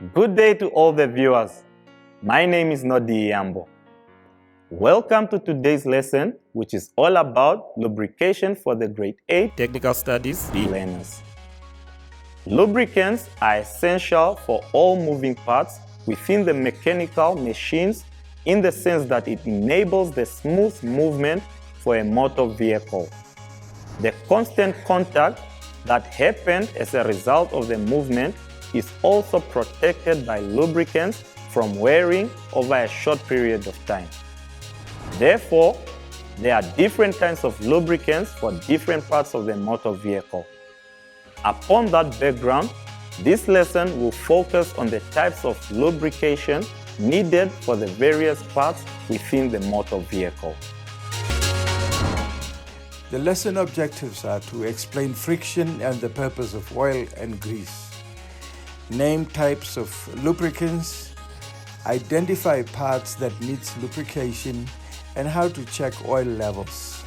Good day to all the viewers. My name is Nodi Yambo. Welcome to today's lesson, which is all about lubrication for the grade 8 technical studies learners. Lubricants are essential for all moving parts within the mechanical machines in the sense that it enables the smooth movement for a motor vehicle. The constant contact that happens as a result of the movement is also protected by lubricants from wearing over a short period of time. Therefore, there are different kinds of lubricants for different parts of the motor vehicle. Upon that background, this lesson will focus on the types of lubrication needed for the various parts within the motor vehicle. The lesson objectives are to explain friction and the purpose of oil and grease, name types of lubricants, identify parts that need lubrication, and how to check oil levels.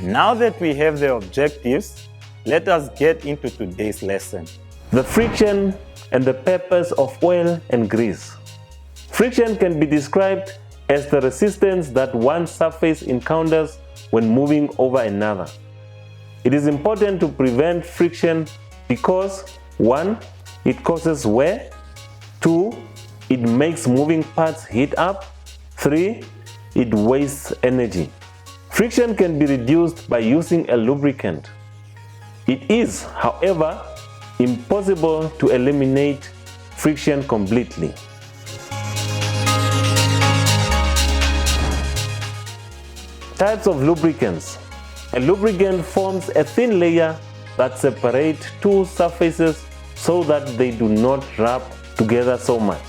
Now that we have the objectives, let us get into today's lesson. The friction and the purpose of oil and grease. Friction can be described as the resistance that one surface encounters when moving over another. It is important to prevent friction because 1. It causes wear, 2. It makes moving parts heat up, 3. It wastes energy. Friction can be reduced by using a lubricant. It is, however, impossible to eliminate friction completely. Types of lubricants. A lubricant forms a thin layer that separates two surfaces so that they do not rub together so much.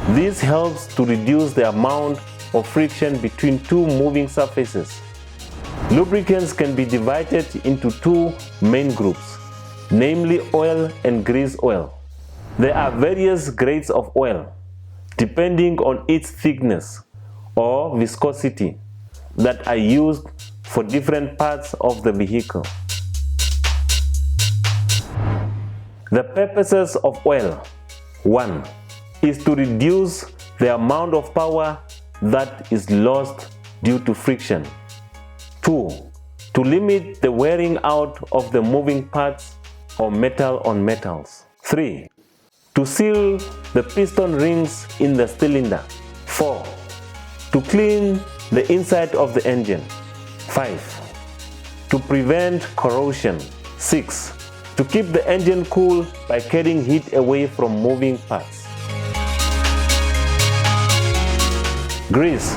This helps to reduce the amount of friction between two moving surfaces. Lubricants can be divided into two main groups, namely oil and grease oil. There are various grades of oil, depending on its thickness or viscosity, that are used for different parts of the vehicle. The purposes of oil. 1. Is to reduce the amount of power that is lost due to friction. 2. To limit the wearing out of the moving parts or metal on metals. 3. To seal the piston rings in the cylinder. 4. To clean the inside of the engine. 5. To prevent corrosion. 6. To keep the engine cool by carrying heat away from moving parts. Grease.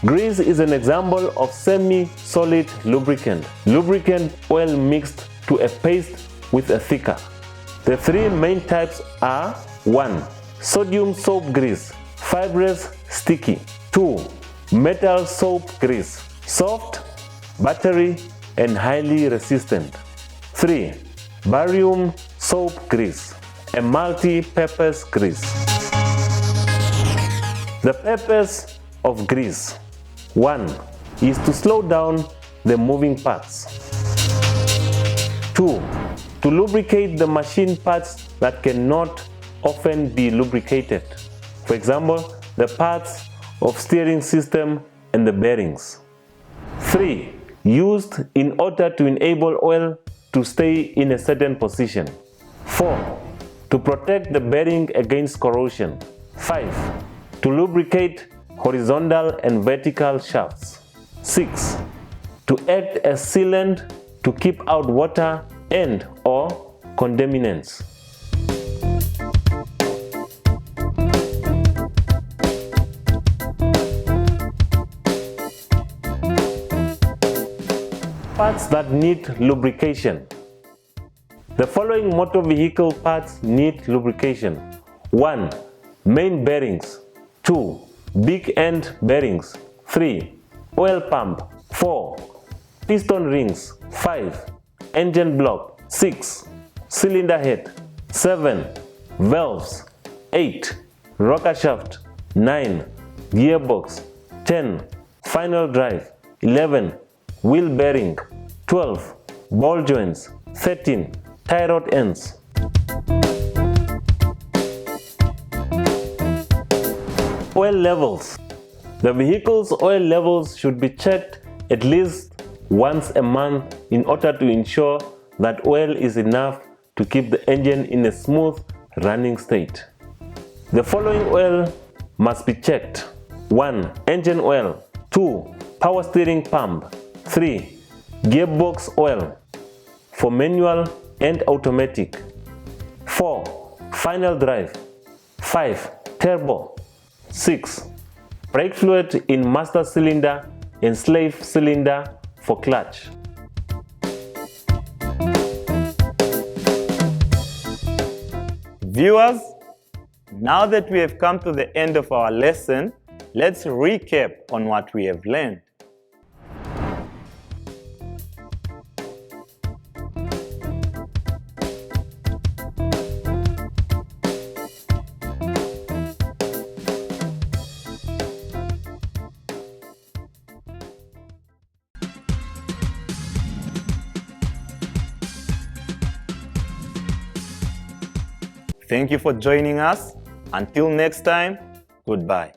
Grease is an example of semi-solid lubricant. Lubricant oil mixed to a paste with a thicker. The three main types are 1. Sodium soap grease, fibrous, sticky. 2. Metal soap grease, soft, buttery, and highly resistant. 3. Barium soap grease, a multi-purpose grease. The purpose of grease. 1. Is to slow down the moving parts. 2. To lubricate the machine parts that cannot often be lubricated. For example, the parts of steering system and the bearings. 3. Used in order to enable oil to stay in a certain position. 4. To protect the bearing against corrosion. 5. To lubricate horizontal and vertical shafts. 6. To act as sealant to keep out water and or contaminants. Parts that need lubrication. The following motor vehicle parts need lubrication. 1. Main bearings. 2. Big end bearings. 3. Oil pump. 4. Piston rings. 5. Engine block. 6. Cylinder head. 7. Valves. 8. Rocker shaft. 9. Gearbox. 10. final drive. 11. Wheel bearing. 12. Ball joints. 13. Tie rod ends. Oil levels. The vehicle's oil levels should be checked at least once a month in order to ensure that oil is enough to keep the engine in a smooth running state. The following oil must be checked. 1. Engine oil. 2. Power steering pump. 3. Gearbox oil for manual and automatic. 4. Final drive. 5. Turbo. 6. Brake fluid in master cylinder and slave cylinder for clutch. Viewers, now that we have come to the end of our lesson, let's recap on what we have learned. Thank you for joining us. Until next time, goodbye.